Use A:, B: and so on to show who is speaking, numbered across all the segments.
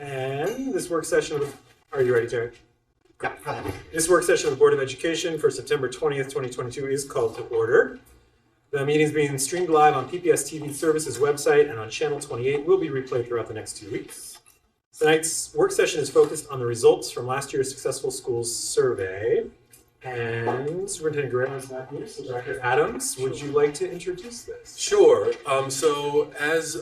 A: And this work session, are you ready, Terry? Yeah, go ahead. This work session of the Board of Education for September 20th, 2022 is called to order. The meeting is being streamed live on PPS TV Services website and on Channel 28 will be replayed throughout the next 2 weeks. Tonight's work session is focused on the results from last year's Successful Schools Survey. And Superintendent Guerrero is not here, so Dr. Adams, would you like to introduce this?
B: Sure. So as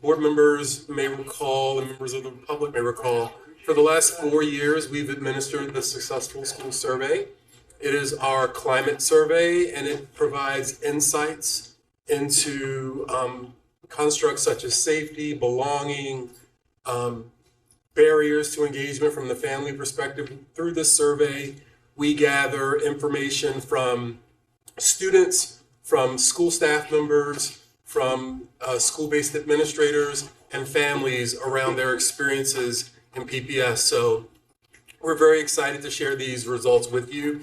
B: board members may recall, and members of the public may recall, for the last 4 years, we've administered the Successful School Survey. It is our climate survey, and it provides insights into constructs such as safety, belonging, barriers to engagement from the family perspective. Through this survey, we gather information from students, from school staff members, from school-based administrators, and families around their experiences in PPS. So we're very excited to share these results with you.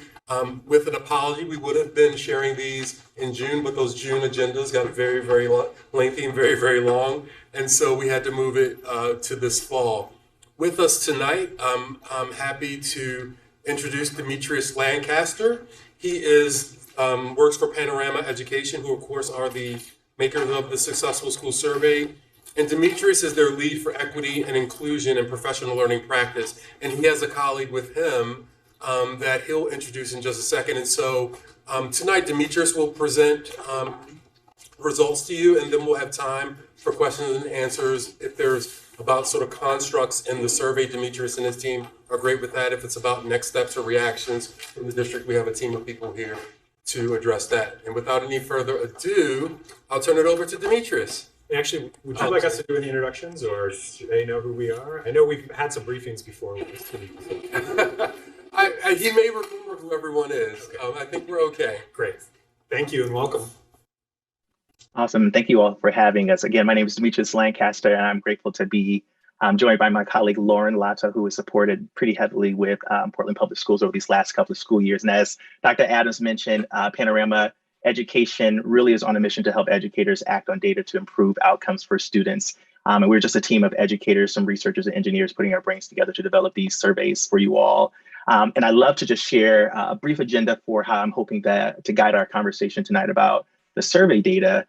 B: With an apology, we would have been sharing these in June, but those June agendas got very, very lengthy and very, very long. And so we had to move it to this fall. With us tonight, I'm happy to introduce Demetrius Lancaster. He works for Panorama Education, who of course are the makers of the Successful School Survey. And Demetrius is their lead for equity and inclusion and professional learning practice. And he has a colleague with him that he'll introduce in just a second. And so tonight, Demetrius will present results to you, and then we'll have time for questions and answers. If there's about sort of constructs in the survey, Demetrius and his team are great with that. If it's about next steps or reactions from the district, we have a team of people here to address that. And without any further ado, I'll turn it over to Demetrius.
A: Actually, would you like us to do any introductions, or do they know who we are? I know we've had some briefings before with this team.
B: He may remember who everyone is. Okay. I think we're okay.
A: Great. Thank you and welcome.
C: Awesome. Thank you all for having us. Again, my name is Demetrius Lancaster, and I'm grateful to be joined by my colleague, Lauren Latta, who has supported pretty heavily with Portland Public Schools over these last couple of school years. And as Dr. Adams mentioned, Panorama Education really is on a mission to help educators act on data to improve outcomes for students. And we're just a team of educators, some researchers and engineers putting our brains together to develop these surveys for you all. And I'd love to just share a brief agenda for how I'm hoping to guide our conversation tonight about the survey data.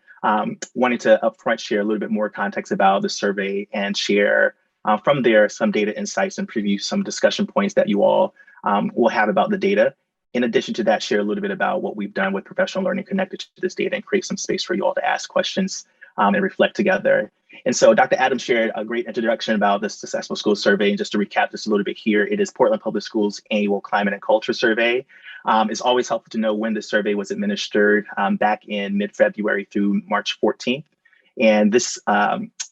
C: Wanting to upfront share a little bit more context about the survey and share from there some data insights and preview some discussion points that you all will have about the data. In addition to that, share a little bit about what we've done with professional learning connected to this data and create some space for you all to ask questions and reflect together. And so Dr. Adams shared a great introduction about the Successful School Survey. And just to recap this a little bit here, it is Portland Public Schools' annual climate and culture survey. It's always helpful to know when the survey was administered back in mid-February through March 14th. And this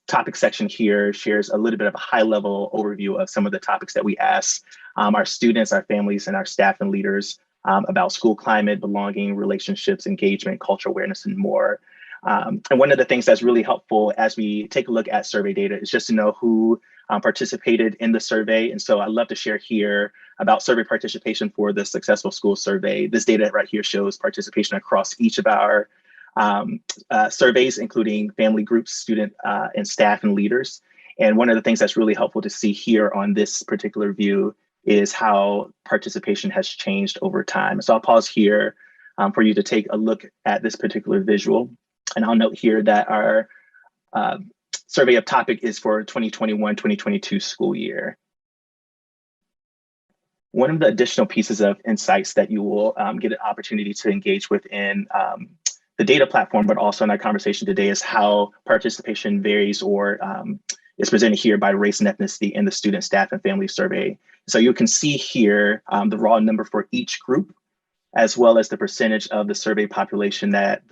C: topic section here shares a little bit of a high-level overview of some of the topics that we asked our students, our families, and our staff and leaders about school climate, belonging, relationships, engagement, culture awareness, and more. And one of the things that's really helpful as we take a look at survey data is just to know who participated in the survey. And so I'd love to share here about survey participation for the Successful School Survey. This data right here shows participation across each of our surveys, including family groups, student and staff and leaders. And one of the things that's really helpful to see here on this particular view is how participation has changed over time. So I'll pause here for you to take a look at this particular visual. And I'll note here that our survey of topic is for 2021-2022 school year. One of the additional pieces of insights that you will get an opportunity to engage with in the data platform, but also in our conversation today, is how participation varies or is presented here by race and ethnicity in the student, staff, and family survey. So you can see here the raw number for each group, as well as the percentage of the survey population that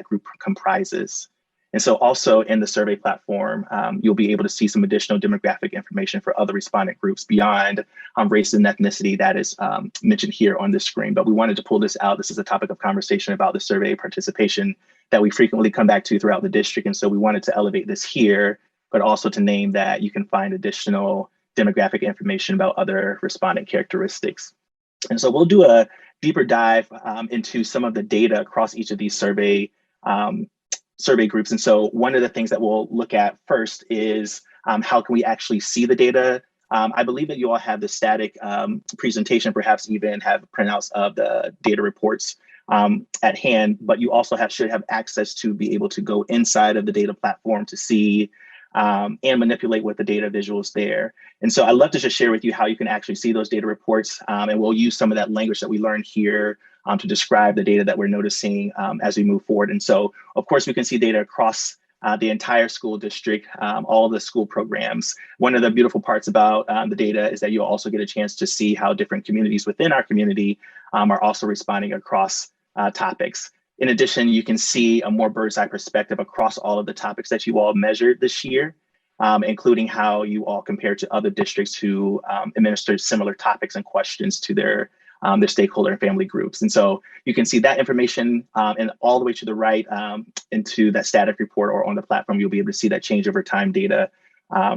C: group comprises. And so also in the survey platform, you'll be able to see some additional demographic information for other respondent groups beyond race and ethnicity that is mentioned here on this screen. But we wanted to pull this out. This is a topic of conversation about the survey participation that we frequently come back to throughout the district. And so we wanted to elevate this here, but also to name that you can find additional demographic information about other respondent characteristics. And so we'll do a deeper dive into some of the data across each of these survey groups. And so one of the things that we'll look at first is how can we actually see the data? I believe that you all have the static presentation, perhaps even have printouts of the data reports at hand, but you also should have access to be able to go inside of the data platform to see and manipulate with the data visuals there. And so I'd love to just share with you how you can actually see those data reports, and we'll use some of that language that we learned here to describe the data that we're noticing as we move forward. And so, of course, we can see data across the entire school district, all of the school programs. One of the beautiful parts about the data is that you'll also get a chance to see how different communities within our community are also responding across topics. In addition, you can see a more bird's eye perspective across all of the topics that you all measured this year, including how you all compare to other districts who administered similar topics and questions to their stakeholder and family groups. And so you can see that information and all the way to the right into that static report or on the platform, you'll be able to see that change over time data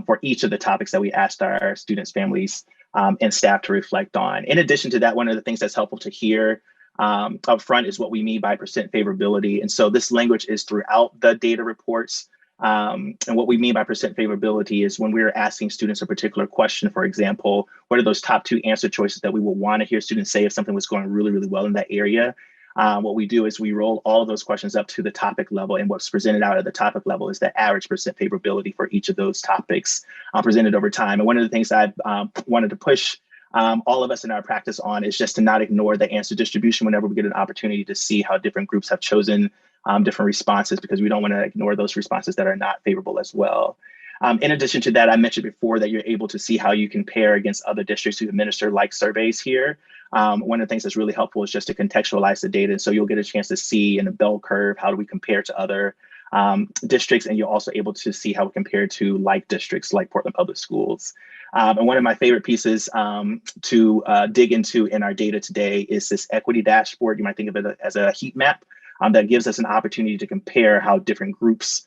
C: for each of the topics that we asked our students, families, and staff to reflect on. In addition to that, one of the things that's helpful to hear up front is what we mean by percent favorability. And so this language is throughout the data reports. And what we mean by percent favorability is when we're asking students a particular question, for example, what are those top 2 answer choices that we will want to hear students say if something was going really, really well in that area? What we do is we roll all of those questions up to the topic level, and what's presented out at the topic level is the average percent favorability for each of those topics presented over time. And one of the things I've wanted to push all of us in our practice on is just to not ignore the answer distribution whenever we get an opportunity to see how different groups have chosen different responses, because we don't want to ignore those responses that are not favorable as well. In addition to that, I mentioned before that you're able to see how you compare against other districts who administer like surveys here. One of the things that's really helpful is just to contextualize the data. And so you'll get a chance to see in a bell curve, how do we compare to other districts, and you're also able to see how we compare to like districts like Portland Public Schools. And one of my favorite pieces to dig into in our data today is this equity dashboard. You might think of it as a heat map that gives us an opportunity to compare how different groups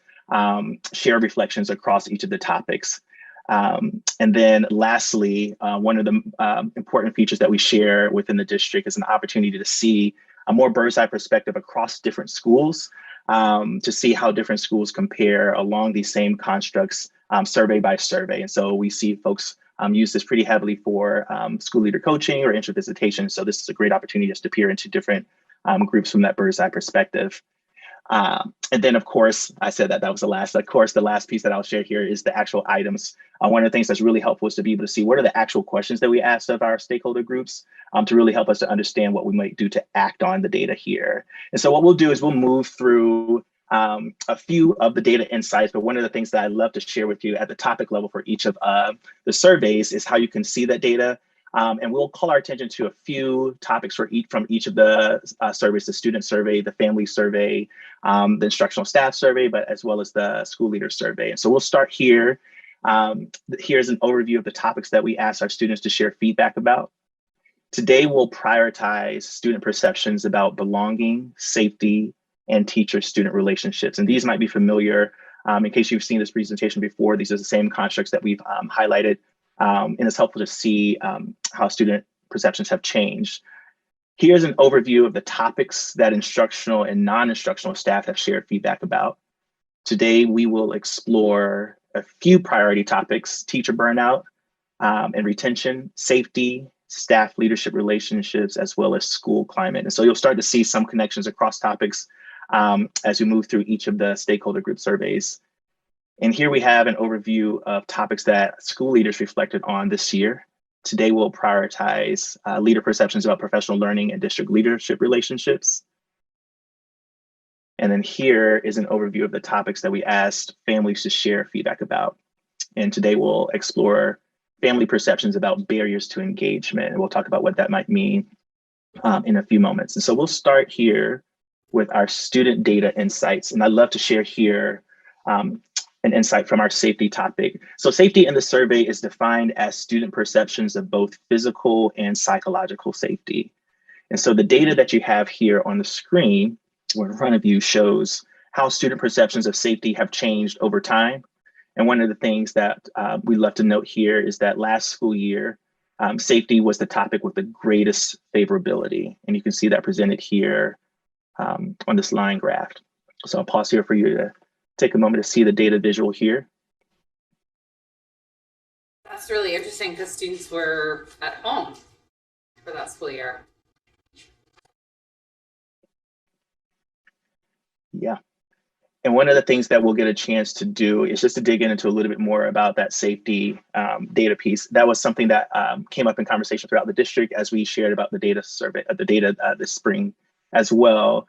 C: share reflections across each of the topics. And then lastly, one of the important features that we share within the district is an opportunity to see a more bird's eye perspective across different schools, to see how different schools compare along these same constructs, survey by survey. And so we see folks use this pretty heavily for school leader coaching or intra-visitation. So this is a great opportunity just to peer into different groups from that bird's eye perspective. And then, of course, I said that was the last. Of course, the last piece that I'll share here is the actual items. One of the things that's really helpful is to be able to see what are the actual questions that we asked of our stakeholder groups to really help us to understand what we might do to act on the data here. And so what we'll do is we'll move through a few of the data insights, but one of the things that I'd love to share with you at the topic level for each of the surveys is how you can see that data. And we'll call our attention to a few topics from each of the surveys: the student survey, the family survey, the instructional staff survey, but as well as the school leader survey. And so we'll start here. Here's an overview of the topics that we asked our students to share feedback about. Today, we'll prioritize student perceptions about belonging, safety, and teacher-student relationships. And these might be familiar. In case you've seen this presentation before, these are the same constructs that we've highlighted. And it's helpful to see how student perceptions have changed. Here's an overview of the topics that instructional and non-instructional staff have shared feedback about. Today, we will explore a few priority topics: teacher burnout and retention, safety, staff leadership relationships, as well as school climate. And so you'll start to see some connections across topics as we move through each of the stakeholder group surveys. And here we have an overview of topics that school leaders reflected on this year. Today, we'll prioritize leader perceptions about professional learning and district leadership relationships. And then here is an overview of the topics that we asked families to share feedback about. And today, we'll explore family perceptions about barriers to engagement. And we'll talk about what that might mean in a few moments. And so we'll start here with our student data insights. And I'd love to share here an insight from our safety topic. So safety in the survey is defined as student perceptions of both physical and psychological safety. And so the data that you have here on the screen or in front of you shows how student perceptions of safety have changed over time. And one of the things that we love to note here is that last school year, safety was the topic with the greatest favorability. And you can see that presented here on this line graph. So I'll pause here for you to take a moment to see the data visual here.
D: That's really interesting because students were at home for that school year.
C: Yeah. And one of the things that we'll get a chance to do is just to dig into a little bit more about that safety data piece. That was something that came up in conversation throughout the district as we shared about the data survey, this spring as well.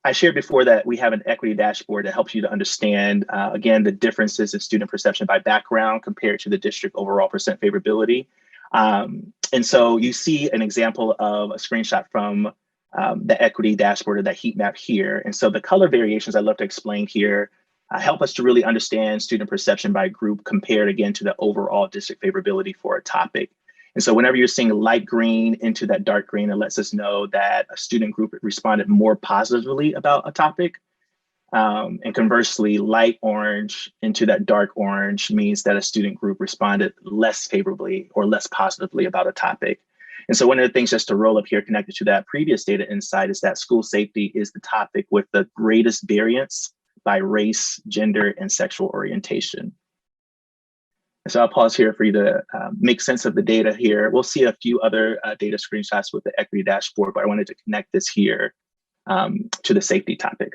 C: I shared before that we have an equity dashboard that helps you to understand, again, the differences in student perception by background compared to the district overall percent favorability. And so you see an example of a screenshot from the equity dashboard or that heat map here. And so the color variations I'd love to explain here help us to really understand student perception by group compared again to the overall district favorability for a topic. And so whenever you're seeing light green into that dark green, it lets us know that a student group responded more positively about a topic. And conversely, light orange into that dark orange means that a student group responded less favorably or less positively about a topic. And so one of the things just to roll up here connected to that previous data insight is that school safety is the topic with the greatest variance by race, gender, and sexual orientation. And so I'll pause here for you to make sense of the data here. We'll see a few other data screenshots with the equity dashboard, but I wanted to connect this here to the safety topic.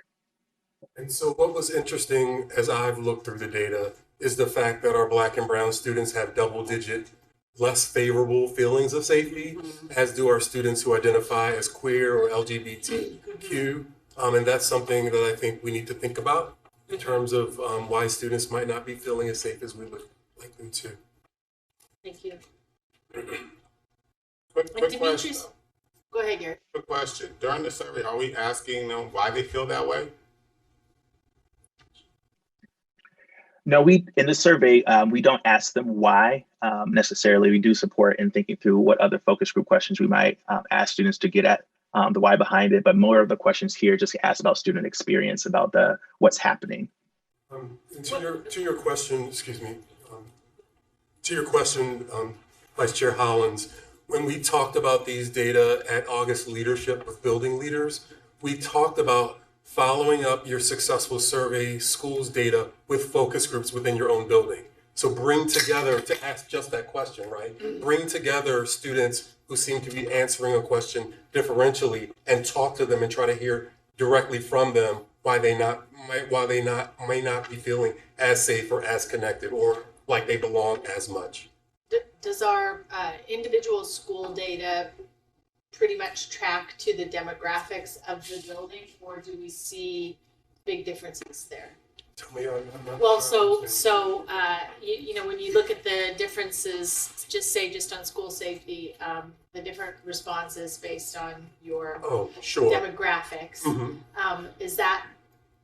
B: And so what was interesting as I've looked through the data is the fact that our Black and brown students have double-digit less favorable feelings of safety, as do our students who identify as queer or LGBTQ. And that's something that I think we need to think about in terms of why students might not be feeling as safe as we would like them to.
D: Thank you.
E: Quick
D: Demetrius,
E: question.
D: go ahead, Gary.
E: Quick question. During the survey, are we asking them why they feel that way?
C: No, in the survey, we don't ask them why necessarily. We do support in thinking through what other focus group questions we might ask students to get at the why behind it. But more of the questions here just ask about student experience, about what's happening.
B: And to your question, excuse me, to your question, Vice Chair Hollins, when we talked about these data at August Leadership with building leaders, we talked about following up your successful survey schools data with focus groups within your own building. So bring together, to ask just that question, right? Bring together students who seem to be answering a question differentially and talk to them and try to hear directly from them why they may not be feeling as safe or as connected or like they belong as much.
F: Does our individual school data pretty much track to the demographics of the building, or do we see big differences there?
B: Tell me, I'm not
F: Well,
B: sure.
F: you know, when you look at the differences, just on school safety, the different responses based on your
B: Oh, sure.
F: demographics, is that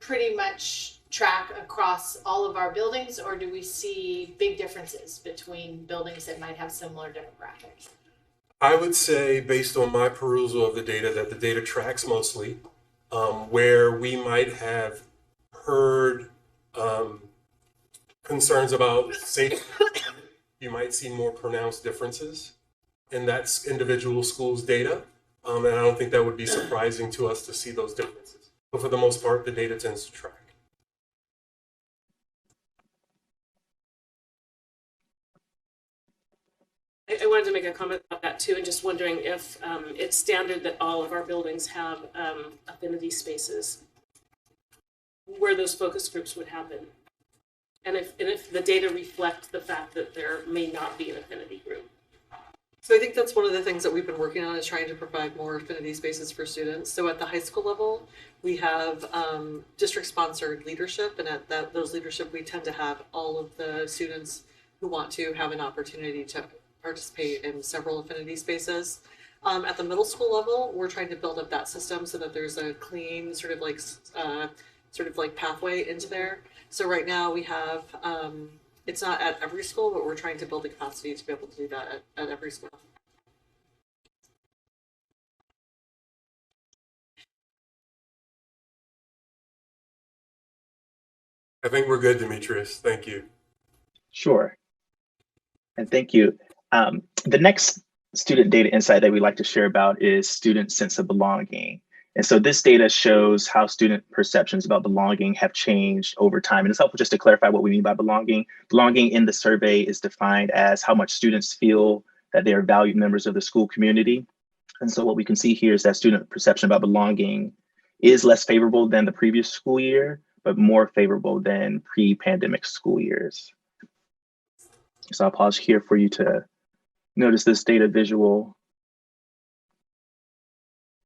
F: pretty much track across all of our buildings, or do we see big differences between buildings that might have similar demographics?
B: I would say, based on my perusal of the data, that the data tracks mostly. Where we might have heard concerns about safety, you might see more pronounced differences in that individual school's data. And I don't think that would be surprising to us to see those differences. But for the most part, the data tends to track.
G: I wanted to make a comment about that too, and just wondering if it's standard that all of our buildings have affinity spaces where those focus groups would happen. And if the data reflect the fact that there may not be an affinity group.
H: So I think that's one of the things that we've been working on, is trying to provide more affinity spaces for students. So at the high school level, we have district-sponsored leadership, and at those leadership, we tend to have all of the students who want to have an opportunity to participate in several affinity spaces. At the middle school level, we're trying to build up that system so that there's a clean sort of like pathway into there. So right now we have, it's not at every school, but we're trying to build the capacity to be able to do that at every school.
B: I think we're good, Demetrius. Thank you.
C: Sure. And thank you. The next student data insight that we'd like to share about is student sense of belonging. And so this data shows how student perceptions about belonging have changed over time. And it's helpful just to clarify what we mean by belonging. Belonging in the survey is defined as how much students feel that they are valued members of the school community. And so what we can see here is that student perception about belonging is less favorable than the previous school year, but more favorable than pre-pandemic school years. So I'll pause here for you to notice this data visual.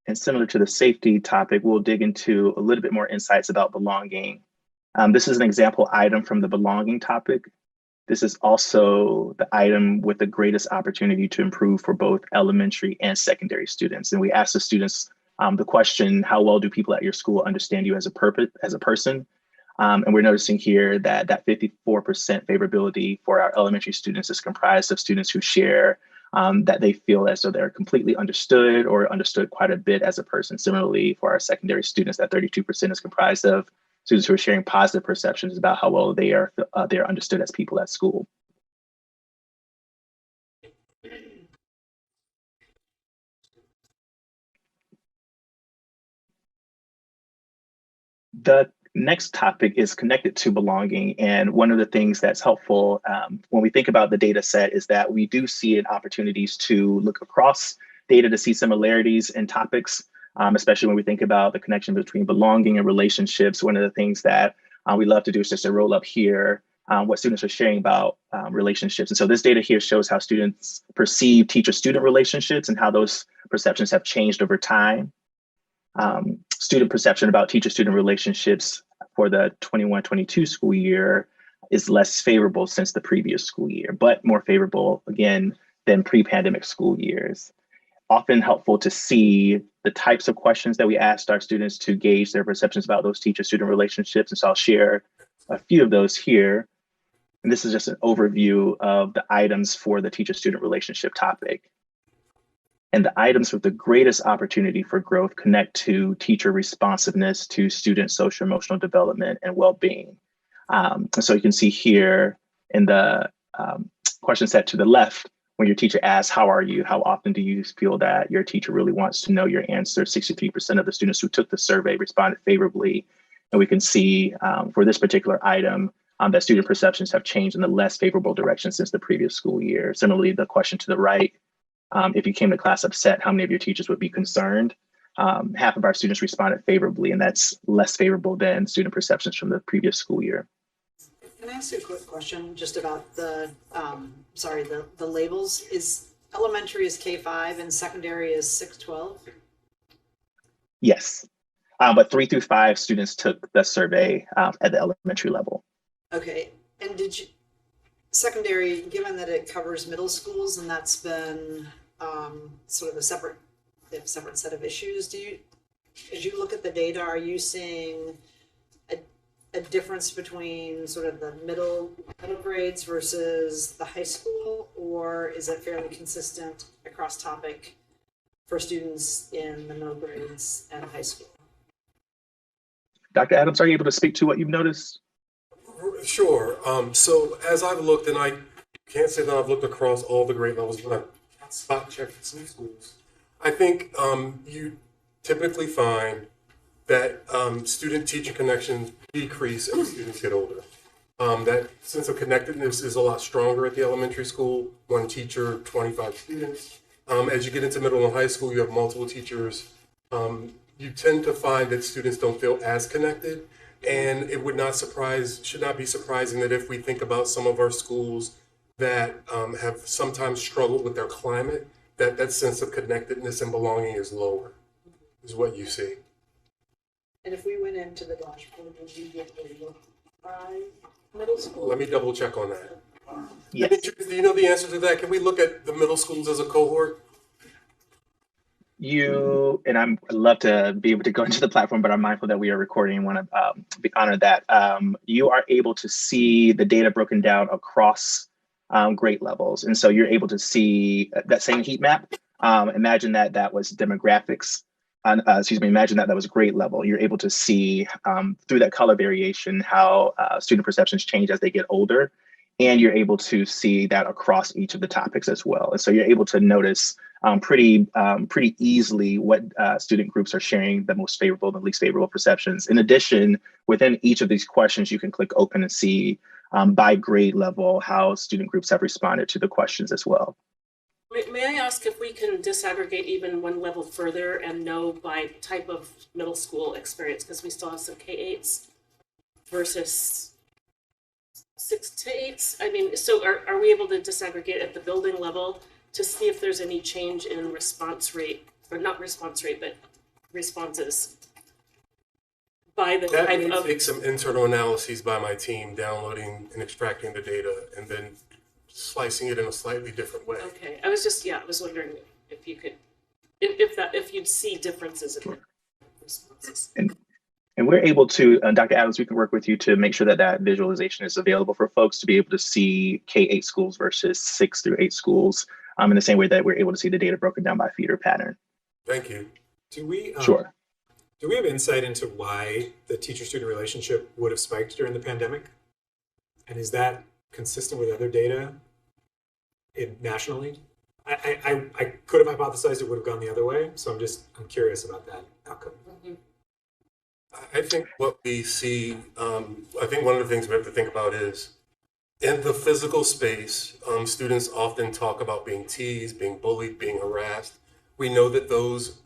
C: And similar to the safety topic, we'll dig into a little bit more insights about belonging. This is an example item from the belonging topic. This is also the item with the greatest opportunity to improve for both elementary and secondary students. And we asked the students the question, how well do people at your school understand you as a person? And we're noticing here that that 54% favorability for our elementary students is comprised of students who share that they feel as though they're completely understood or understood quite a bit as a person. Similarly, for our secondary students, that 32% is comprised of students who are sharing positive perceptions about how well they are understood as people at school. The next topic is connected to belonging. And one of the things that's helpful when we think about the data set is that we do see opportunities to look across data to see similarities in topics, especially when we think about the connection between belonging and relationships. One of the things that we love to do is just to roll up here what students are sharing about relationships. And so this data here shows how students perceive teacher-student relationships and how those perceptions have changed over time. Student perception about teacher-student relationships for the 21-22 school year is less favorable since the previous school year, but more favorable, again, than pre-pandemic school years. Often helpful to see the types of questions that we asked our students to gauge their perceptions about those teacher-student relationships. And so I'll share a few of those here. And this is just an overview of the items for the teacher-student relationship topic. And the items with the greatest opportunity for growth connect to teacher responsiveness to student social emotional development and well-being. So you can see here in the question set to the left, when your teacher asks, how are you? How often do you feel that your teacher really wants to know your answer? 63% of the students who took the survey responded favorably. And we can see for this particular item that student perceptions have changed in the less favorable direction since the previous school year. Similarly, the question to the right, if you came to class upset, how many of your teachers would be concerned? Half of our students responded favorably, and that's less favorable than student perceptions from the previous school year.
I: Can I ask you a quick question just about the labels? Is elementary is K-5 and secondary is 6-12?
C: Yes, but 3 through 5 students took the survey at the elementary level. Okay,
I: and did you, secondary, given that it covers middle schools and that's been sort of a separate set of issues, as you look at the data, are you seeing a difference between sort of the middle grades versus the high school, or is it fairly consistent across topic for students in the middle grades and high school?
C: Dr. Adams, are you able to speak to what you've noticed?
B: Sure. So as I've looked, and I can't say that I've looked across all the grade levels, but I've spot checked some schools. I think you typically find that student-teacher connections decrease as students get older. That sense of connectedness is a lot stronger at the elementary school, 1 teacher, 25 students. As you get into middle and high school, you have multiple teachers. You tend to find that students don't feel as connected, and it should not be surprising that if we think about some of our schools that have sometimes struggled with their climate, that sense of connectedness and belonging is lower, is what you see.
I: And if we went into the dashboard, would you get a look by middle school?
B: Let me double check on that.
C: Yes.
B: Do you know the answer to that? Can we look at the middle schools as a cohort?
C: I'd love to be able to go into the platform, but I'm mindful that we are recording and want to be honored that you are able to see the data broken down across grade levels. And so you're able to see that same heat map. Imagine that was demographics. Imagine that was grade level. You're able to see through that color variation how student perceptions change as they get older. and you're able to see that across each of the topics as well. And so you're able to notice pretty easily what student groups are sharing the most favorable, the least favorable perceptions. In addition, within each of these questions, you can click open and see by grade level how student groups have responded to the questions as well.
G: May I ask if we can disaggregate even one level further and know by type of middle school experience, because we still have some K-8s versus 6 to 8s. I mean, so are we able to disaggregate at the building level to see if there's any change in response rate, or not response rate, but responses by the
B: That
G: type
B: may
G: of...
B: take some internal analyses by my team, downloading and extracting the data, and then slicing it in a slightly different way.
G: Okay, I was just, I was wondering if you could, if you'd see differences in responses.
C: And we're able to, Dr. Adams, we can work with you to make sure that that visualization is available for folks to be able to see K-8 schools versus 6 through 8 schools in the same way that we're able to see the data broken down by feeder pattern.
B: Thank you.
A: Do we
C: Sure.
A: Do we have insight into why the teacher-student relationship would have spiked during the pandemic? And is that consistent with other data nationally? I could have hypothesized it would have gone the other way, so I'm curious about that outcome.
G: Mm-hmm.
B: I think what we see, I think one of the things we have to think about is in the physical space, students often talk about being teased, being bullied, being harassed. We know that those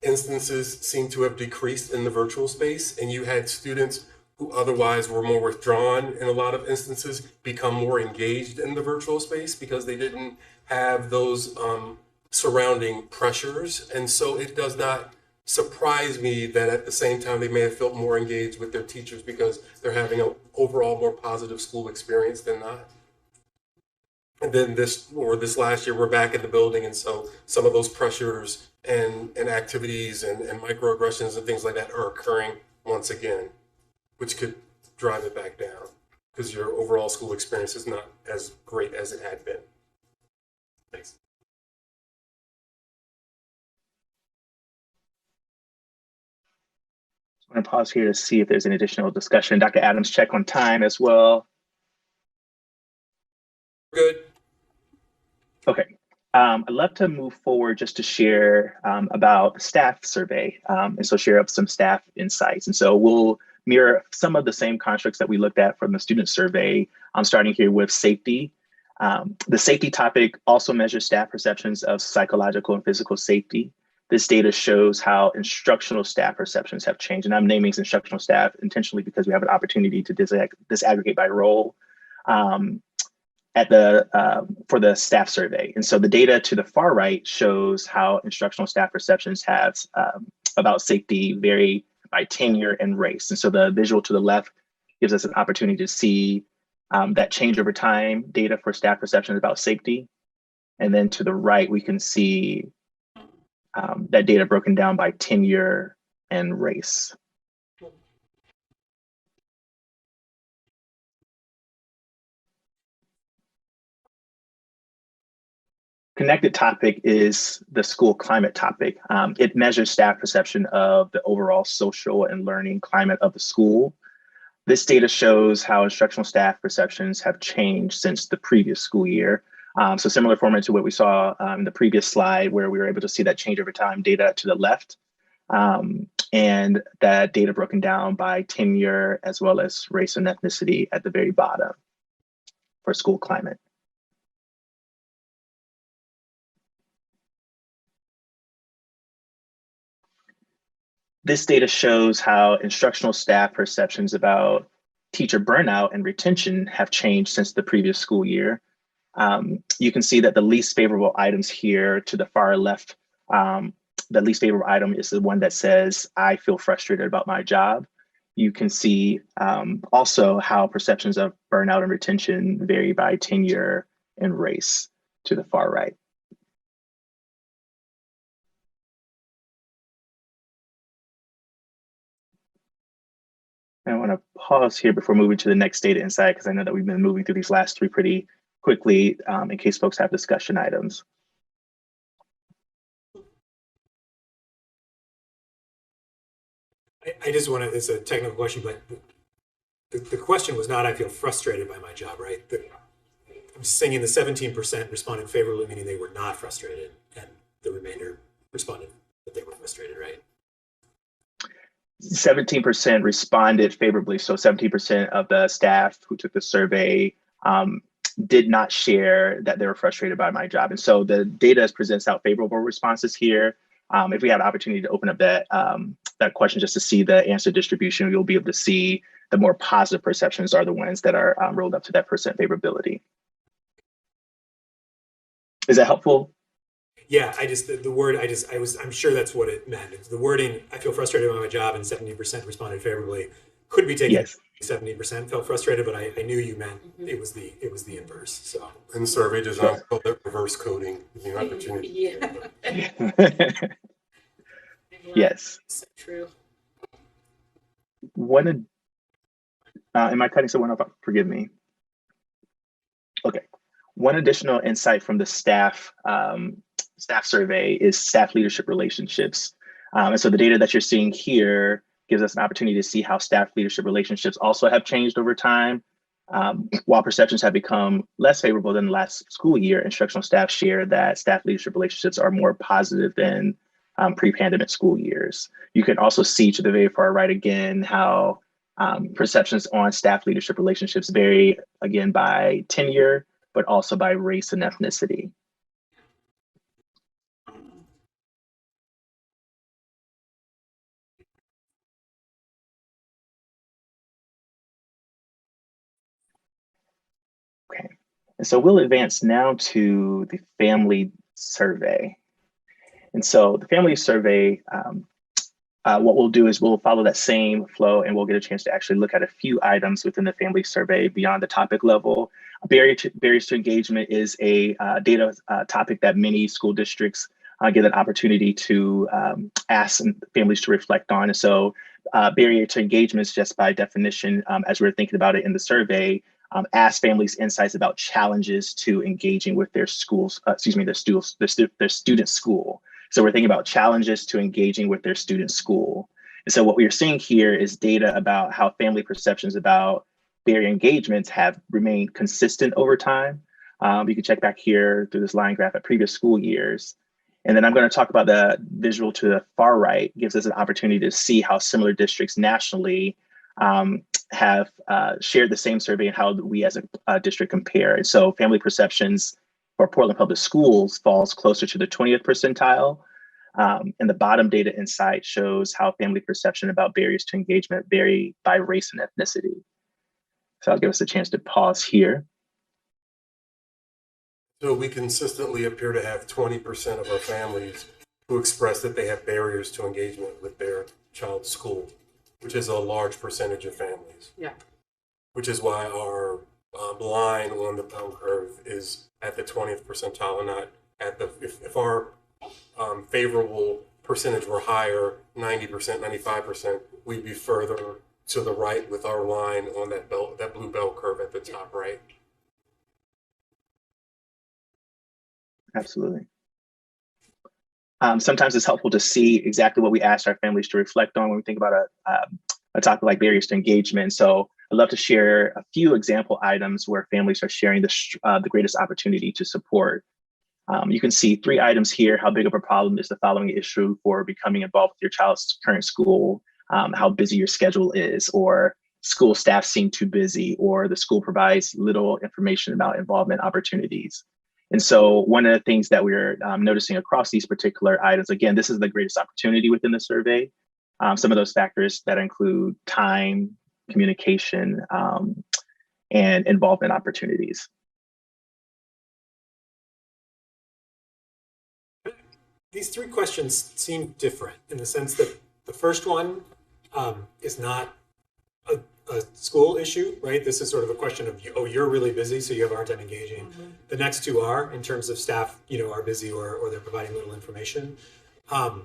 B: instances seem to have decreased in the virtual space, and you had students who otherwise were more withdrawn in a lot of instances become more engaged in the virtual space because they didn't have those surrounding pressures. And so it does not surprise me that at the same time they may have felt more engaged with their teachers because they're having an overall more positive school experience than not. And then this last year, we're back in the building, and so some of those pressures and activities and microaggressions and things like that are occurring once again, which could drive it back down because your overall school experience is not as great as it had been. Thanks.
C: I'm going to pause here to see if there's any additional discussion. Dr. Adams, check on time as well.
B: Good.
C: Okay. I'd love to move forward just to share about the staff survey and so share up some staff insights. And so we'll mirror some of the same constructs that we looked at from the student survey. I'm starting here with safety. The safety topic also measures staff perceptions of psychological and physical safety. This data shows how instructional staff perceptions have changed. And I'm naming instructional staff intentionally because we have an opportunity to disaggregate by role for the staff survey. And so the data to the far right shows how instructional staff perceptions have about safety vary by tenure and race. And so the visual to the left gives us an opportunity to see that change over time data for staff perceptions about safety. And then to the right, we can see that data broken down by tenure and race. Connected topic is the school climate topic. It measures staff perception of the overall social and learning climate of the school. This data shows how instructional staff perceptions have changed since the previous school year. So similar format to what we saw in the previous slide, where we were able to see that change over time data to the left, and that data broken down by tenure as well as race and ethnicity at the very bottom for school climate. This data shows how instructional staff perceptions about teacher burnout and retention have changed since the previous school year. You can see that the least favorable items here to the far left, the least favorable item is the one that says, I feel frustrated about my job. You can see also how perceptions of burnout and retention vary by tenure and race to the far right. I want to pause here before moving to the next data insight, because I know that we've been moving through these last three pretty quickly in case folks have discussion items.
A: I just want to, it's a technical question, but the question was not, I feel frustrated by my job, right? I'm saying the 17% responded favorably, meaning they were not frustrated, and the remainder responded that they were frustrated, right?
C: 17% responded favorably. So 17% of the staff who took the survey did not share that they were frustrated by my job. And so the data presents out favorable responses here. If we have an opportunity to open up that question just to see the answer distribution, you'll be able to see the more positive perceptions are the ones that are rolled up to that percent favorability. Is that helpful?
A: Yeah, the word, I'm sure that's what it meant. It's the wording, I feel frustrated by my job, and 70% responded favorably, could be taken.
C: Yes.
A: 70% felt frustrated, but I knew you meant it was the inverse. So
B: In survey design, call that reverse coding, the opportunity.
G: Yeah.
C: Yes.
G: So true.
C: Am I cutting someone off? Forgive me. Okay. One additional insight from the staff survey is staff leadership relationships. And so the data that you're seeing here gives us an opportunity to see how staff leadership relationships also have changed over time. While perceptions have become less favorable than the last school year, instructional staff share that staff leadership relationships are more positive than pre-pandemic school years. You can also see to the very far right again how perceptions on staff leadership relationships vary again by tenure, but also by race and ethnicity. Okay, and so we'll advance now to the family survey. And so the family survey, what we'll do is we'll follow that same flow and we'll get a chance to actually look at a few items within the family survey beyond the topic level. Barriers to engagement is a data topic that many school districts get an opportunity to ask families to reflect on. And so barrier to engagement is just by definition, as we're thinking about it in the survey, ask families insights about challenges to engaging with their schools, their student school. So we're thinking about challenges to engaging with their student school. And so what we're seeing here is data about how family perceptions about barrier engagements have remained consistent over time. You can check back here through this line graph at previous school years. And then I'm going to talk about the visual to the far right, gives us an opportunity to see how similar districts nationally have shared the same survey and how we as a district compare. And so family perceptions for Portland Public Schools falls closer to the 20th percentile. And the bottom data insight shows how family perception about barriers to engagement vary by race and ethnicity. So I'll give us a chance to pause here.
B: So we consistently appear to have 20% of our families who express that they have barriers to engagement with their child's school, which is a large percentage of families.
D: Yeah.
B: Which is why our line on the bell curve is at the 20th percentile and not at the, if our favorable percentage were higher, 90%, 95%, we'd be further to the right with our line on that blue bell curve at the top right.
C: Absolutely. Sometimes it's helpful to see exactly what we asked our families to reflect on when we think about a topic like barriers to engagement. So I'd love to share a few example items where families are sharing the greatest opportunity to support. You can see 3 items here. How big of a problem is the following issue for becoming involved with your child's current school? How busy your schedule is, or school staff seem too busy, or the school provides little information about involvement opportunities. And so one of the things that we're noticing across these particular items, again, this is the greatest opportunity within the survey. Some of those factors that include time, communication, and involvement opportunities.
A: These 3 questions seem different in the sense that the first one is not a school issue, right? This is sort of a question of, oh, you're really busy, so you have a hard time engaging. Mm-hmm. The next 2 are, in terms of staff, are busy or they're providing little information. And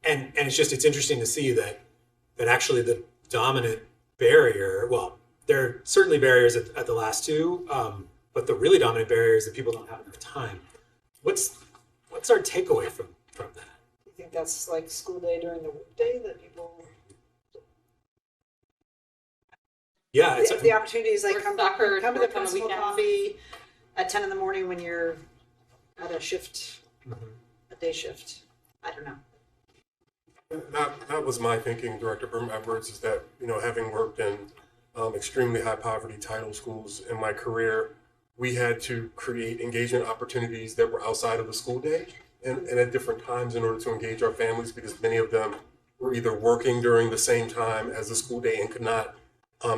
A: it's interesting to see that actually the dominant barrier, well, there are certainly barriers at the last 2, but the really dominant barrier is that people don't have enough time. What's our takeaway from that?
I: You think that's like school day during the workday that people?
A: Yeah, it's,
I: If the opportunity is like
D: Or
I: come
D: soccer,
I: to the
D: work on the
I: principal
D: weekends.
I: coffee at 10 in the morning when you're at a shift,
A: Mhm.
I: a day shift. I don't know.
B: That was my thinking, Director Edwards, is that, having worked in extremely high poverty title schools in my career, we had to create engagement opportunities that were outside of the school day and at different times in order to engage our families, because many of them were either working during the same time as the school day and could not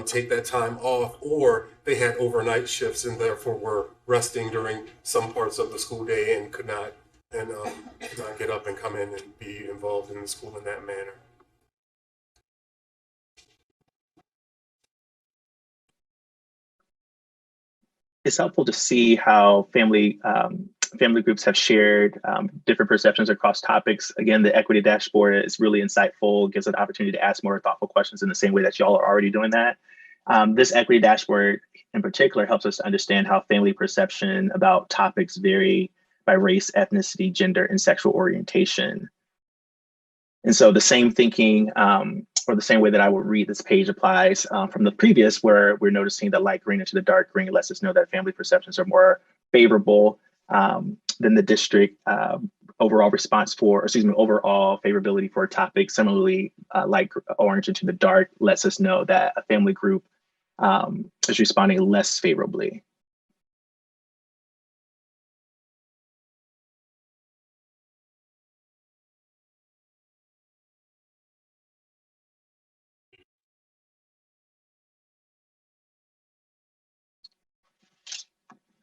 B: take that time off, or they had overnight shifts and therefore were resting during some parts of the school day and could not get up and come in and be involved in the school in that manner.
C: It's helpful to see how family groups have shared different perceptions across topics. Again, the equity dashboard is really insightful, gives an opportunity to ask more thoughtful questions in the same way that y'all are already doing that. This equity dashboard in particular helps us to understand how family perception about topics vary by race, ethnicity, gender, and sexual orientation. And so the same thinking or the same way that I would read this page applies from the previous, where we're noticing the light green into the dark green lets us know that family perceptions are more favorable than the district overall response for, overall favorability for a topic. Similarly, light orange into the dark lets us know that a family group is responding less favorably.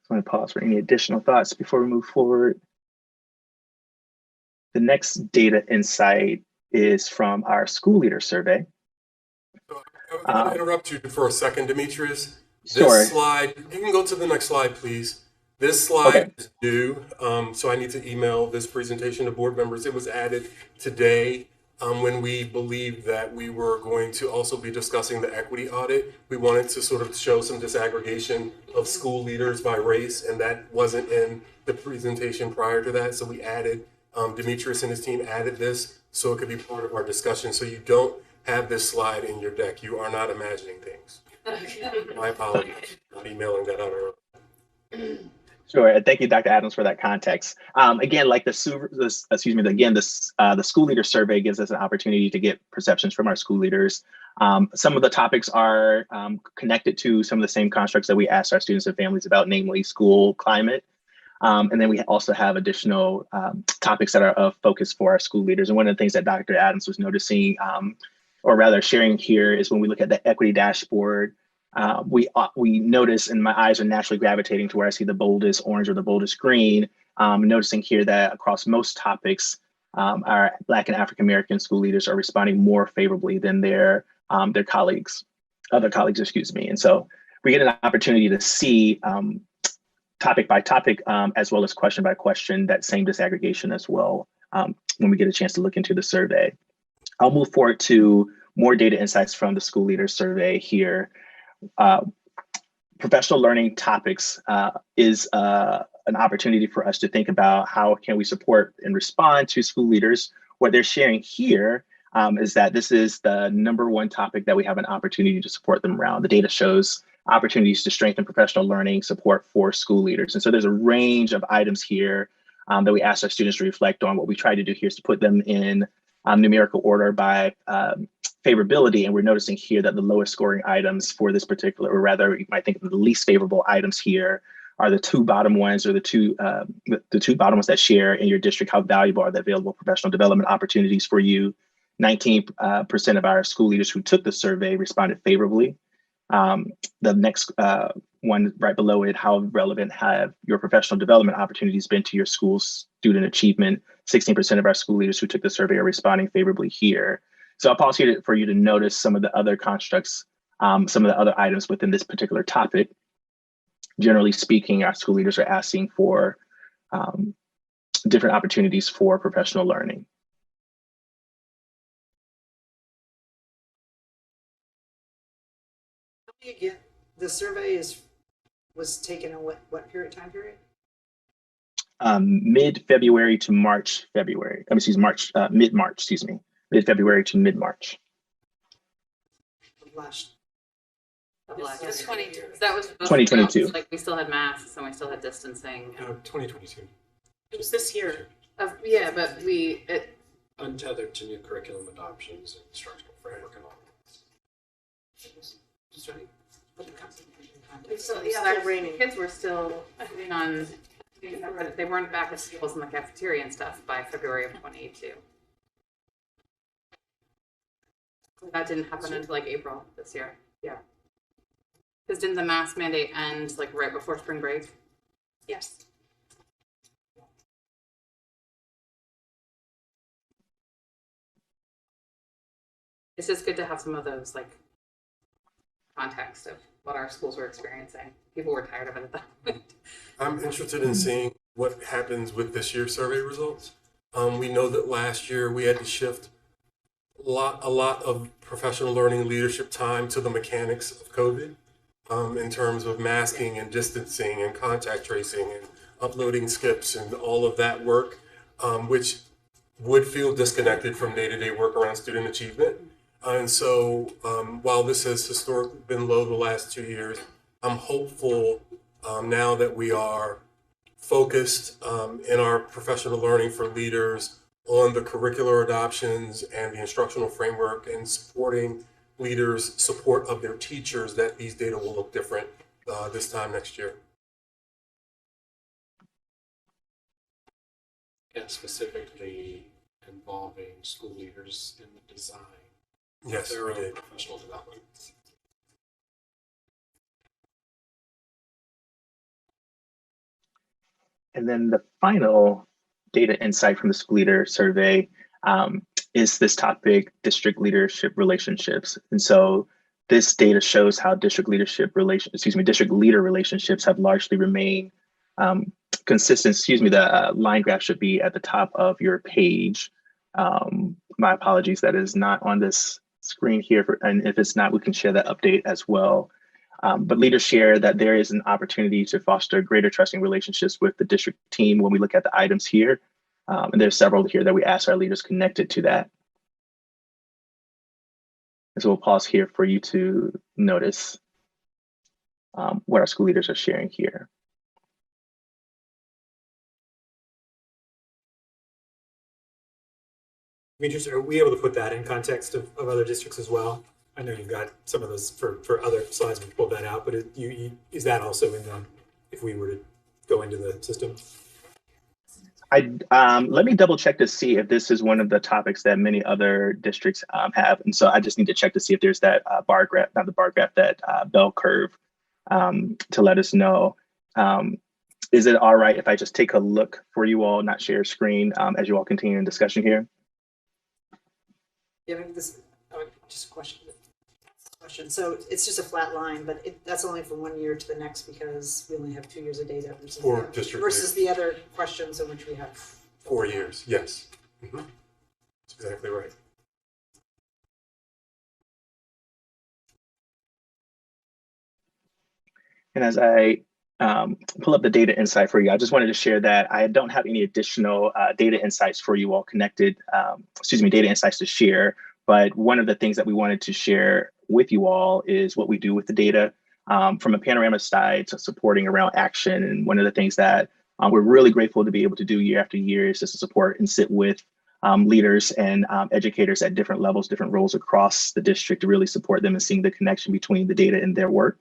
C: I'm going to pause for any additional thoughts before we move forward. The next data insight is from our school leader survey.
B: So I'm going to interrupt you for a second, Demetrius.
C: Sure.
B: This slide, you can go to the next slide, please. This slide is due, so I need to email this presentation to board members. It was added today when we believed that we were going to also be discussing the equity audit. We wanted to sort of show some disaggregation of school leaders by race, and that wasn't in the presentation prior to that. So we added, Demetrius and his team added this so it could be part of our discussion. So you don't have this slide in your deck. You are not imagining things. My apologies, not emailing that out earlier.
C: Sure, and thank you, Dr. Adams, for that context. Again, like the school leader survey gives us an opportunity to get perceptions from our school leaders. Some of the topics are connected to some of the same constructs that we asked our students and families about, namely school climate. And then we also have additional topics that are of focus for our school leaders. And one of the things that Dr. Adams was noticing, or rather sharing here, is when we look at the equity dashboard, we notice, and my eyes are naturally gravitating to where I see the boldest orange or the boldest green, noticing here that across most topics, our Black and African American school leaders are responding more favorably than their other colleagues, excuse me. And so we get an opportunity to see topic by topic, as well as question by question, that same disaggregation as well, when we get a chance to look into the survey. I'll move forward to more data insights from the school leader survey here. Professional learning topics is an opportunity for us to think about how can we support and respond to school leaders. What they're sharing here is that this is the #1 topic that we have an opportunity to support them around. The data shows opportunities to strengthen professional learning support for school leaders. And so there's a range of items here that we ask our students to reflect on. What we try to do here is to put them in numerical order by favorability. And we're noticing here that the lowest scoring items for this particular, or rather you might think of the least favorable items here, are the two bottom ones, or the two bottom ones that share in your district how valuable are the available professional development opportunities for you. 19% of our school leaders who took the survey responded favorably. The next one right below it, how relevant have your professional development opportunities been to your school's student achievement? 16% of our school leaders who took the survey are responding favorably here. So I'll pause here for you to notice some of the other constructs, some of the other items within this particular topic. Generally speaking, our school leaders are asking for different opportunities for professional learning.
I: Again, the survey was taken in what time period?
C: Mid-February to March-February. Mid-March, excuse me. Mid-February to mid-March.
D: of last year.
F: That's 22.
D: That was
C: 2022.
D: Like we still had masks and we still had distancing.
A: No, 2022.
G: It was this year.
D: Yeah, but it
J: Untethered to new curriculum adoptions and instructional framework and all.
I: Just trying to put the concept in context.
D: So yeah, the kids were still putting on. They weren't back at schools in the cafeteria and stuff by February of 2022. That didn't happen until like April this year. Yeah. Because didn't the mask mandate end like right before spring break?
G: Yes.
D: It's just good to have some of those like context of what our schools were experiencing. People were tired of it at that point.
B: I'm interested in seeing what happens with this year's survey results. We know that last year we had to shift a lot of professional learning and leadership time to the mechanics of COVID, in terms of masking and distancing and contact tracing and uploading skips and all of that work, which would feel disconnected from day-to-day work around student achievement. And so while this has historically been low the last 2 years, I'm hopeful now that we are focused in our professional learning for leaders on the curricular adoptions and the instructional framework and supporting leaders' support of their teachers, that these data will look different this time next year.
J: And specifically involving school leaders in the design
B: Yes,
J: of their
B: we
J: own
B: did.
J: professional development.
C: And then the final data insight from the school leader survey is this topic, district leadership relationships. And so this data shows how district leader relationships have largely remained consistent. The line graph should be at the top of your page. My apologies, that is not on this screen here. And if it's not, we can share that update as well. But leaders share that there is an opportunity to foster greater trusting relationships with the district team when we look at the items here. And there's several here that we ask our leaders connected to that. And so we'll pause here for you to notice what our school leaders are sharing here.
A: Demetrius, are we able to put that in context of other districts as well? I know you've got some of those for other slides, we pulled that out, but is that also in the, if we were to go into the system?
C: Let me double check to see if this is one of the topics that many other districts have. And so I just need to check to see if there's that bar graph, not the bar graph, that bell curve to let us know. Is it all right if I just take a look for you all, not share screen as you all continue in discussion here?
I: Yeah, maybe this, just a question. So it's just a flat line, but that's only from 1 year to the next because we only have 2 years of data versus the other questions in which we have
B: 4 years, yes. Mm-hmm. That's exactly right.
C: And as I pull up the data insight for you, I just wanted to share that I don't have any additional data insights for you all connected, data insights to share. But one of the things that we wanted to share with you all is what we do with the data from a panorama side to supporting around action. And one of the things that we're really grateful to be able to do year after year is just to support and sit with leaders and educators at different levels, different roles across the district to really support them and seeing the connection between the data and their work.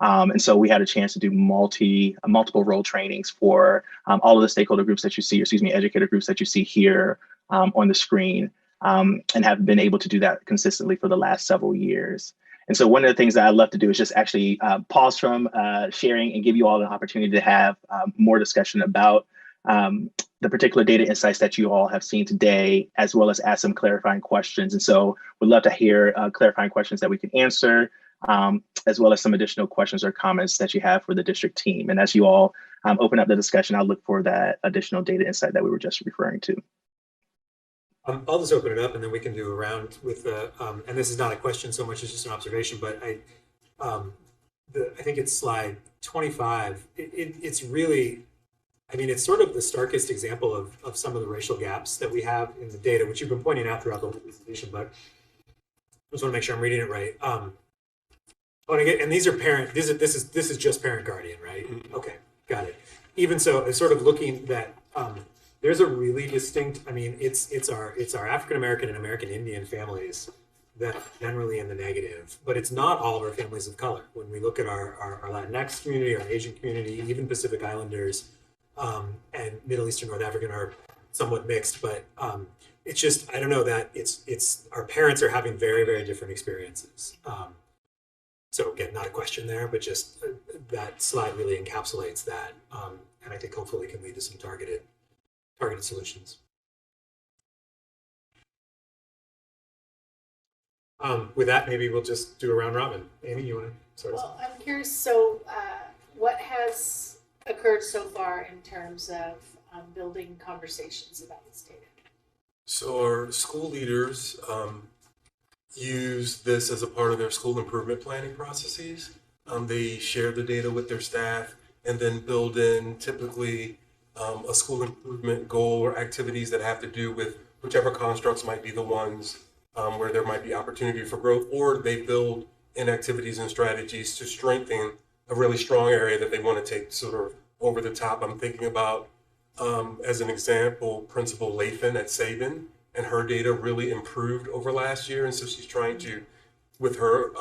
C: And so we had a chance to do multiple role trainings for all of the stakeholder groups that you see, educator groups that you see here on the screen. And have been able to do that consistently for the last several years. And so one of the things that I love to do is just actually pause from sharing and give you all an opportunity to have more discussion about the particular data insights that you all have seen today, as well as ask some clarifying questions. And so we'd love to hear clarifying questions that we can answer, as well as some additional questions or comments that you have for the district team. And as you all open up the discussion, I'll look for that additional data insight that we were just referring to.
A: I'll just open it up and then we can do a round with the, and this is not a question so much as just an observation, but I think it's slide 25. It's really, I mean, it's sort of the starkest example of some of the racial gaps that we have in the data, which you've been pointing out throughout the whole presentation, but I just want to make sure I'm reading it right. Oh, and again, and these are parent. This is just parent guardian, right? Okay, got it. Even so, it's sort of looking that there's a really distinct. I mean, it's our African American and American Indian families that are generally in the negative, but it's not all of our families of color. When we look at our Latinx community, our Asian community, even Pacific Islanders, and Middle Eastern, North African are somewhat mixed, but it's just I don't know that it's our parents are having very very different experiences. So again, not a question there, but just that slide really encapsulates that, and I think hopefully can lead to some targeted solutions. With that, maybe we'll just do a round robin. Amy, you want to start?
F: Well, I'm curious, so what has occurred so far in terms of building conversations about this data?
B: So our school leaders use this as a part of their school improvement planning processes. They share the data with their staff and then build in typically a school improvement goal or activities that have to do with whichever constructs might be the ones where there might be opportunity for growth, or they build in activities and strategies to strengthen a really strong area that they want to take sort of over the top. I'm thinking about, as an example, Principal Lathan at Sabin, and her data really improved over last year. And so she's trying to, with her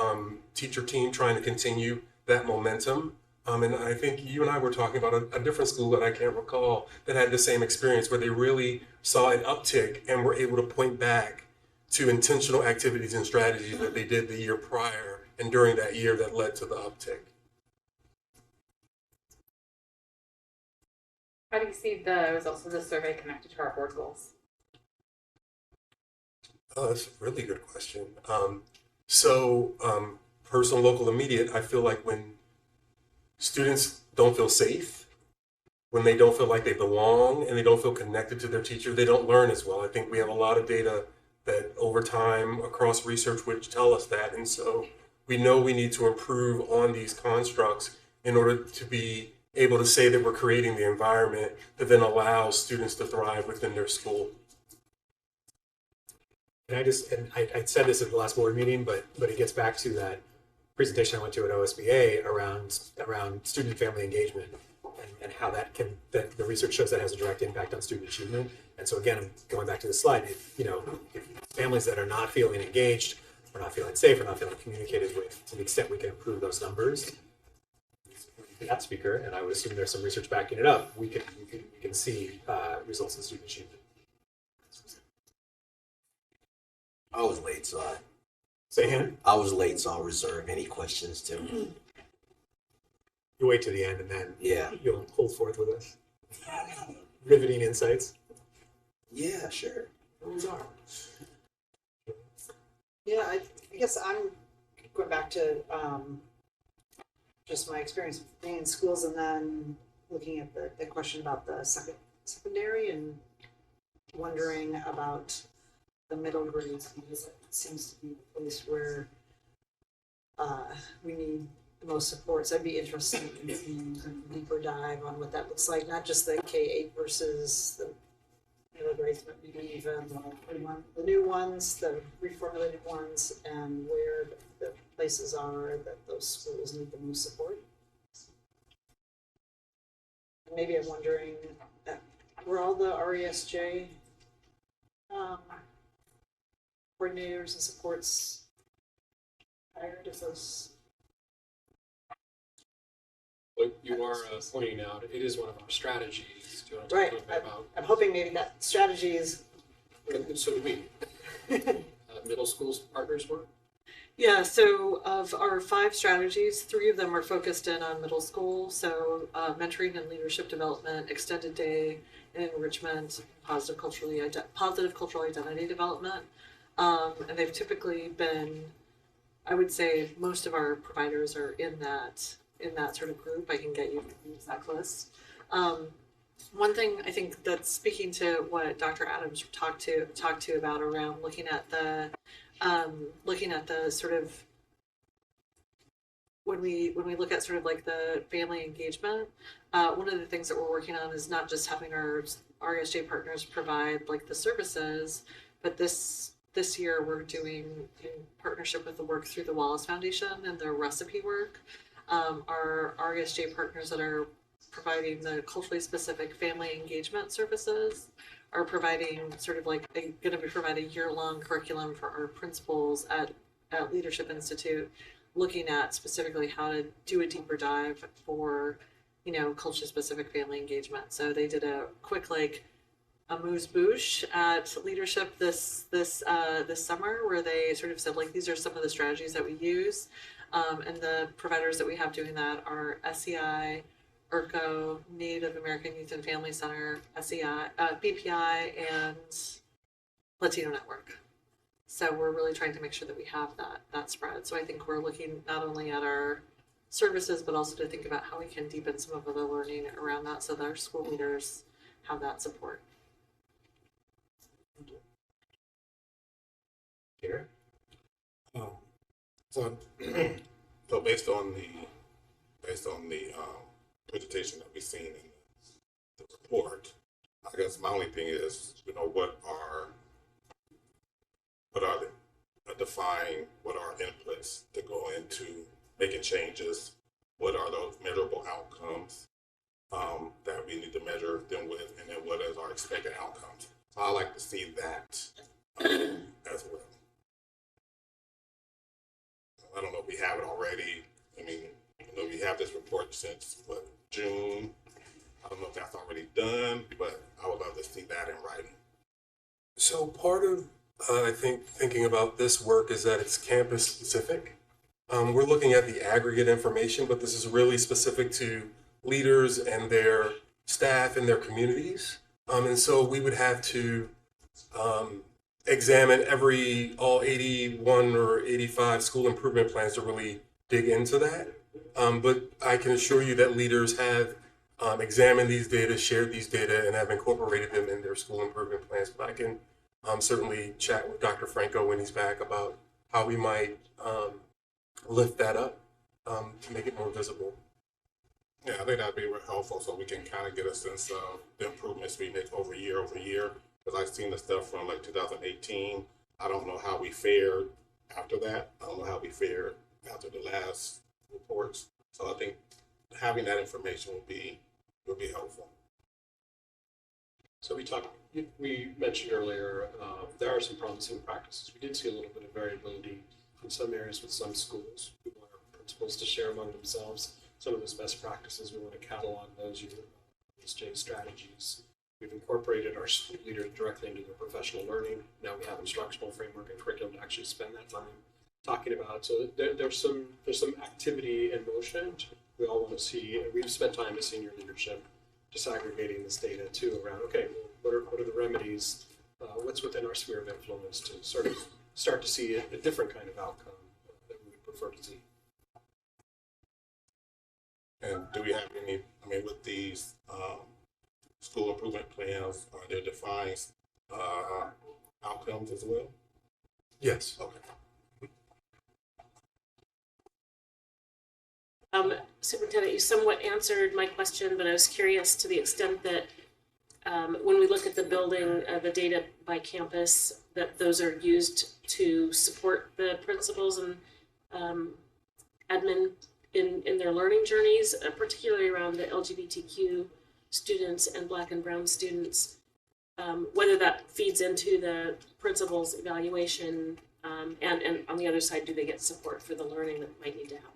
B: teacher team, trying to continue that momentum. And I think you and I were talking about a different school that I can't recall that had the same experience where they really saw an uptick and were able to point back to intentional activities and strategies that they did the year prior and during that year that led to the uptick.
D: How do you see the results of the survey connected to our board goals?
B: Oh, that's a really good question. Personal, local, immediate, I feel like when students don't feel safe, when they don't feel like they belong and they don't feel connected to their teacher, they don't learn as well. I think we have a lot of data that over time across research which tell us that. And so we know we need to improve on these constructs in order to be able to say that we're creating the environment that then allows students to thrive within their school.
A: And I said this at the last board meeting, but it gets back to that presentation I went to at OSBA around student family engagement and how that the research shows that has a direct impact on student achievement. And so again, I'm going back to the slide, if families that are not feeling engaged, or not feeling safe, or not feeling communicated with, to the extent we can improve those numbers, that speaker, and I would assume there's some research backing it up, we can see results in student achievement.
K: I was late, so
A: Say again?
K: I was late, so I'll reserve any questions to.
A: You wait to the end and then you'll hold forth with us. Riveting insights.
K: Yeah, sure.
A: Those are.
I: Yeah, I guess I'm going back to just my experience being in schools and then looking at the question about the secondary and wondering about the middle grades, because it seems to be the place where we need the most support. So I'd be interested in seeing a deeper dive on what that looks like, not just the K-8 versus the middle grades, but maybe even the new ones, the reformulated ones, and where the places are that those schools need the most support. And maybe I'm wondering, were all the RESJ coordinators and supports hired as those?
J: What you are pointing out, it is one of our strategies. Do you want to
I: Right.
J: talk a little bit about?
I: I'm hoping maybe that strategy is.
J: And so do we. Middle schools partners work?
H: Yeah, so of our 5 strategies, 3 of them are focused in on middle school. So mentoring and leadership development, extended day and enrichment, positive cultural identity development. And they've typically been, I would say most of our providers are in that sort of group. I can get you the exact list. One thing I think that's speaking to what Dr. Adams talked to about around looking at the sort of when we look at sort of like the family engagement, one of the things that we're working on is not just having our RSJ partners provide like the services, but this this year we're doing in partnership with the work through the Wallace Foundation and their recipe work. Our RESJ partners that are providing the culturally specific family engagement services are providing sort of like going to be providing a year-long curriculum for our principals at Leadership Institute, looking at specifically how to do a deeper dive for, culturally specific family engagement. So they did a quick amuse-bouche at Leadership this summer, where they sort of said these are some of the strategies that we use, and the providers that we have doing that are SEI, IRCO, Native American Youth and Family Center, SEI, BPI, and Latino Network. So we're really trying to make sure that we have that spread. So I think we're looking not only at our services, but also to think about how we can deepen some of the learning around that so that our school leaders have that support.
E: Here. So based on the presentation that we've seen in the report, I guess my only thing is, what are inputs to go into making changes? What are those measurable outcomes that we need to measure them with, and then what is our expected outcomes? So I like to see that as well. I don't know if we have it already. We have this report since June. I don't know if that's already done, but I would love to see that in writing.
B: So part of, I think, thinking about this work is that it's campus specific. We're looking at the aggregate information, but this is really specific to leaders and their staff and their communities. And so we would have to examine all 81 or 85 school improvement plans to really dig into that. But I can assure you that leaders have examined these data, shared these data, and have incorporated them in their school improvement plans. But I can certainly chat with Dr. Franco when he's back about how we might lift that up to make it more visible.
E: Yeah, I think that'd be real helpful, so we can kind of get a sense of the improvements we make over year. Because I've seen the stuff from 2018. I don't know how we fared after that. I don't know how we fared after the last reports. So I think having that information would be helpful.
J: So we mentioned earlier, there are some promising practices. We did see a little bit of variability in some areas with some schools. We want our principals to share among themselves some of those best practices. We want to catalog those exchange strategies. We've incorporated our school leaders directly into their professional learning. Now we have instructional framework and curriculum to actually spend that time talking about. So there's some activity in motion. We all want to see. We've spent time as senior leadership disaggregating this data too around, okay, what are the remedies? What's within our sphere of influence to sort of start to see a different kind of outcome that we would prefer to see.
E: And do we have any, with these school improvement plans, are there defined outcomes as well?
B: Yes.
E: Okay.
G: Superintendent, you somewhat answered my question, but I was curious to the extent that when we look at the building, the data by campus, that those are used to support the principals and admin in their learning journeys, particularly around the LGBTQ students and Black and Brown students, whether that feeds into the principal's evaluation, and on the other side, do they get support for the learning that might need to happen?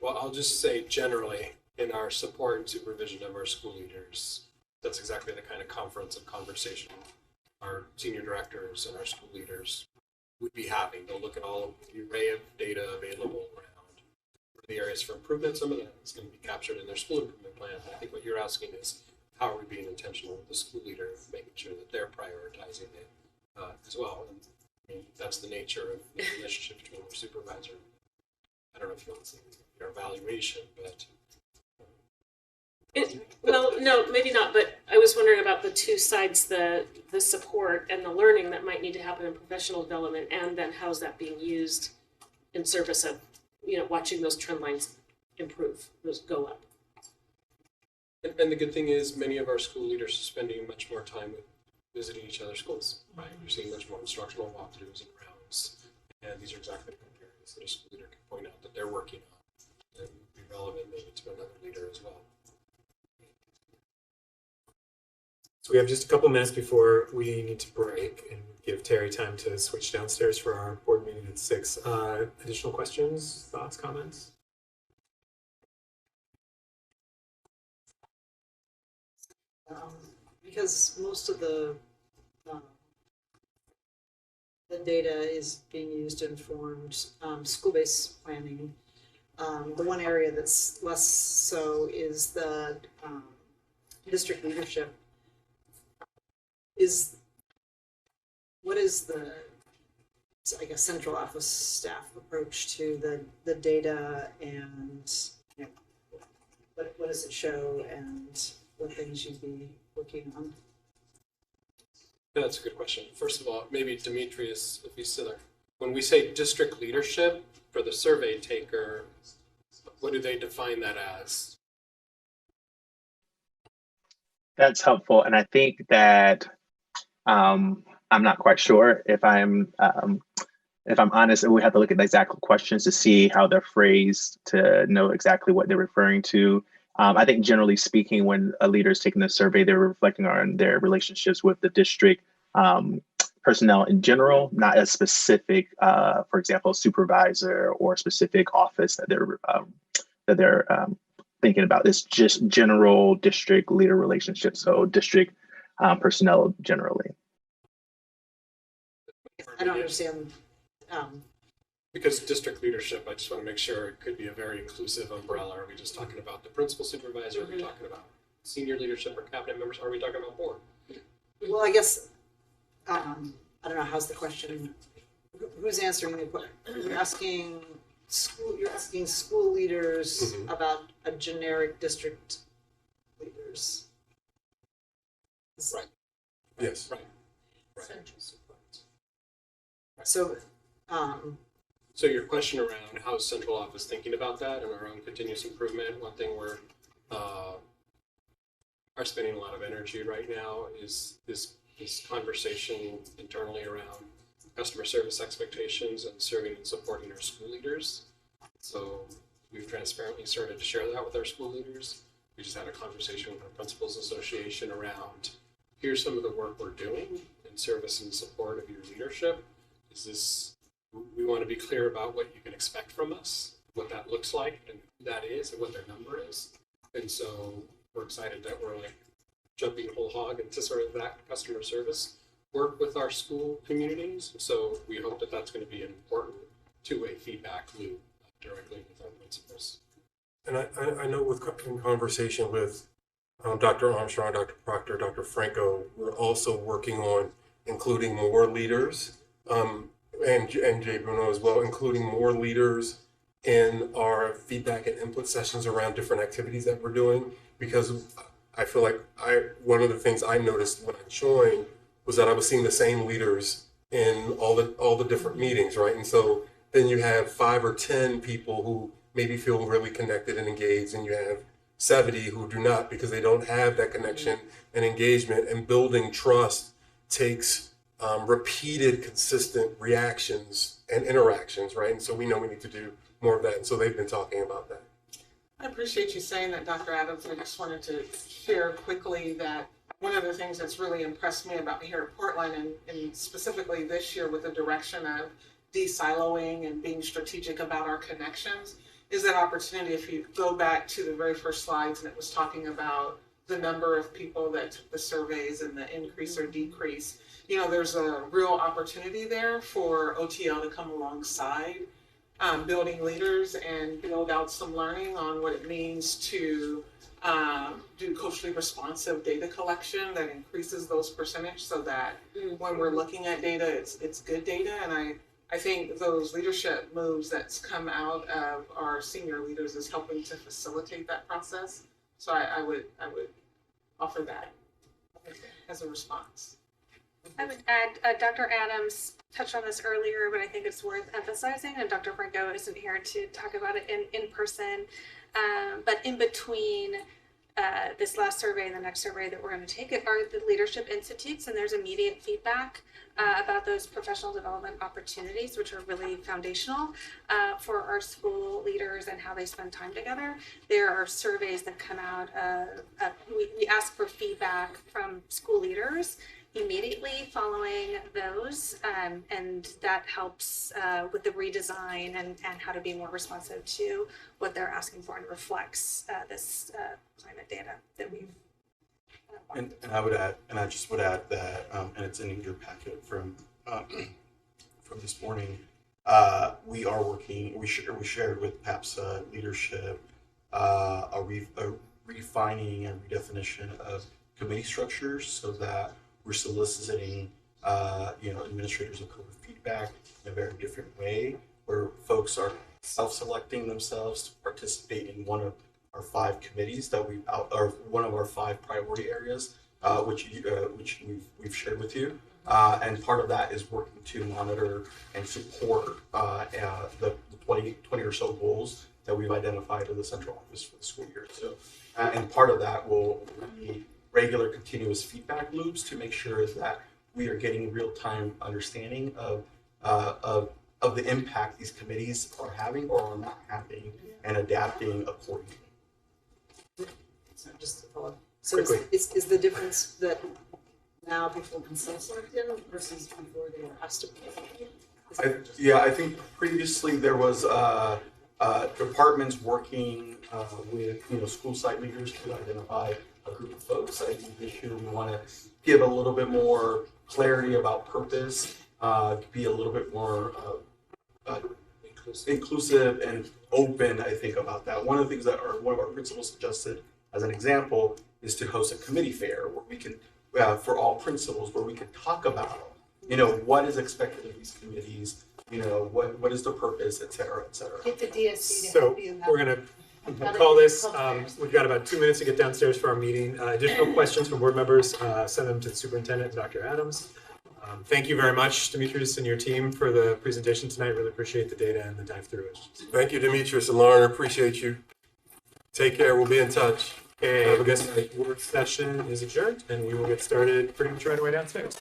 J: Well, I'll just say generally, in our support and supervision of our school leaders, that's exactly the kind of conference and conversation our senior directors and our school leaders would be having. They'll look at all of the array of data available around the areas for improvement. Some of that is going to be captured in their school improvement plan. I think what you're asking is, how are we being intentional with the school leader, making sure that they're prioritizing it as well. And that's the nature of the relationship between the supervisor. I don't know if you want to say your evaluation, but
G: well, no, maybe not, but I was wondering about the two sides, the support and the learning that might need to happen in professional development, and then how's that being used in service of, watching those trend lines improve, those go up.
J: And the good thing is many of our school leaders are spending much more time with visiting each other's schools, right? You're seeing much more instructional walkthroughs and rounds. And these are exactly the areas that a school leader can point out that they're working on and be relevant maybe to another leader as well.
A: So we have just a couple minutes before we need to break and give Terry time to switch downstairs for our board meeting at 6. Additional questions, thoughts, comments?
I: Because most of the data is being used to inform school-based planning. The one area that's less so is the district leadership. What is the, I guess, central office staff approach to the data, and you know, what does it show, and what things you'd be working on?
J: Yeah, that's a good question. First of all, maybe Demetrius, if he's still there. When we say district leadership for the survey taker, what do they define that as?
C: That's helpful. And I think that I'm not quite sure if I'm honest, we have to look at the exact questions to see how they're phrased to know exactly what they're referring to. I think generally speaking, when a leader is taking the survey, they're reflecting on their relationships with the district personnel in general, not a specific, for example, supervisor or specific office that they're thinking about. It's just general district leader relationships, so district personnel generally.
I: I don't understand.
J: Because district leadership, I just want to make sure it could be a very inclusive umbrella. Are we just talking about the principal supervisor? Are we talking about senior leadership or cabinet members? Are we talking about board?
I: Well, I guess, I don't know, how's the question? Who's answering the question? You're asking school leaders about a generic district leaders.
B: Right. Yes.
J: Right.
F: Central support.
I: So,
J: So your question around how is central office thinking about that and our own continuous improvement, one thing we're are spending a lot of energy right now is this conversation internally around customer service expectations and serving and supporting our school leaders. So we've transparently started to share that with our school leaders. We just had a conversation with our Principals Association around here's some of the work we're doing in service and support of your leadership. We want to be clear about what you can expect from us, what that looks like, and who that is, and what their number is. And so we're excited that we're like jumping whole hog into sort of that customer service work with our school communities. So we hope that that's going to be an important two-way feedback loop directly with our principals.
B: And I know in conversation with Dr. Armstrong, Dr. Proctor, Dr. Franco, we're also working on including more leaders, and Jay Bruno as well, including more leaders in our feedback and input sessions around different activities that we're doing. Because I feel like one of the things I noticed when I joined was that I was seeing the same leaders in all the different meetings, right? And so then you have 5 or 10 people who maybe feel really connected and engaged, and you have 70 who do not because they don't have that connection and engagement. And building trust takes repeated, consistent reactions and interactions, right? And so we know we need to do more of that. And so they've been talking about that.
L: I appreciate you saying that, Dr. Adams. I just wanted to share quickly that one of the things that's really impressed me about here at Portland, and specifically this year with the direction of de-siloing and being strategic about our connections, is that opportunity. If you go back to the very first slides, and it was talking about the number of people that took the surveys and the increase or decrease, you know, there's a real opportunity there for OTL to come alongside building leaders and build out some learning on what it means to do culturally responsive data collection that increases those percentage, so that when we're looking at data, it's good data. And I think those leadership moves that's come out of our senior leaders is helping to facilitate that process. So I would offer that as a response.
M: I would add, Dr. Adams touched on this earlier, but I think it's worth emphasizing, and Dr. Franco isn't here to talk about it in person, but in between this last survey and the next survey that we're going to take are the leadership institutes, and there's immediate feedback about those professional development opportunities, which are really foundational for our school leaders and how they spend time together. There are surveys that come out we ask for feedback from school leaders immediately following those, and that helps with the redesign and how to be more responsive to what they're asking for, and reflects this climate data that we've
N: and I would add, and I just would add that, and it's in your packet from this morning. We are working. We shared with PAPS leadership a refining and redefinition of committee structures, so that we're soliciting, administrators of COVID feedback in a very different way, where folks are self-selecting themselves to participate in one of our 5 committees that or one of our 5 priority areas, which we've shared with you. And part of that is working to monitor and support the 20 or so goals that we've identified in the central office for the school year. So, and part of that will be regular continuous feedback loops to make sure that we are getting real-time understanding of the impact these committees are having or are not having, and adapting accordingly.
I: So just to follow up. So is the difference that now people can self-select in versus before they were asked to be?
N: I think previously there was departments working with school site leaders to identify a group of folks. I think this year we want to give a little bit more clarity about purpose, be a little bit more inclusive and open, I think, about that. One of the things that one of our principals suggested as an example is to host a committee fair where we can, for all principals, where we can talk about, what is expected of these committees, what is the purpose, et cetera, et cetera.
F: Get the DSC to
A: So
F: help you in that.
A: we're going to call this, we've got about 2 minutes to get downstairs for our meeting. Additional questions from board members, send them to the superintendent, Dr. Adams. Thank you very much, Demetrius and your team, for the presentation tonight. Really appreciate the data and the dive through it.
B: Thank you, Demetrius and Lauren. Appreciate you. Take care. We'll be in touch.
A: Okay, this work session is adjourned, and we will get started pretty much right away downstairs.